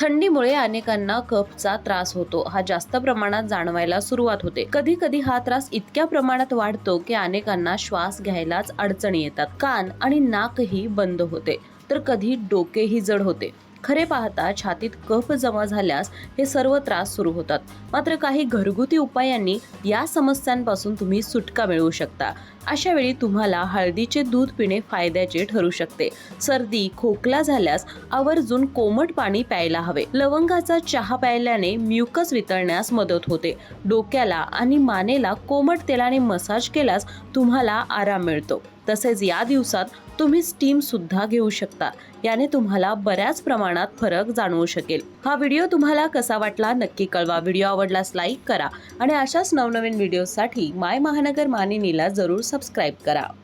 थंडीमुळे अनेकांना कफचा त्रास होतो. हा जास्त प्रमाणात जाणवायला सुरुवात होते. कधी कधी हा त्रास इतक्या प्रमाणात वाढतो की अनेकांना श्वास घ्यायलाच अडचणी येतात. कान आणि नाकही बंद होते, तर कधी डोकेही जड होते. खरे पाहता छातीत कफ जमा झाल्यास हे सर्व त्रास सुरू होतात. मात्र काही घरगुती उपायांनी या समस्यांपासून तुम्ही सुटका मिळवू शकता. अशा वेळी तुम्हाला हळदीचे दूध पिणे फायद्याचे ठरू शकते. सर्दी खोकला झाल्यास आवर्जून कोमट पाणी प्यायला हवे. लवंगाचा चहा प्यायल्याने म्युकस वितळण्यास मदत होते. डोक्याला आणि मानेला कोमट तेलाने मसाज केल्यास तुम्हाला आराम मिळतो. तसेच या दिवसात तुम्ही स्टीम सुद्धा घेऊ शकता. याने तुम्हाला बऱ्याच प्रमाणात फरक जाणवू शकेल. हा व्हिडिओ तुम्हाला कसा वाटला नक्की कळवा. व्हिडिओ आवडल्यास लाईक करा आणि अशाच नवनवीन व्हिडिओसाठी माय महानगर मानिनीला जरूर सबस्क्राईब करा.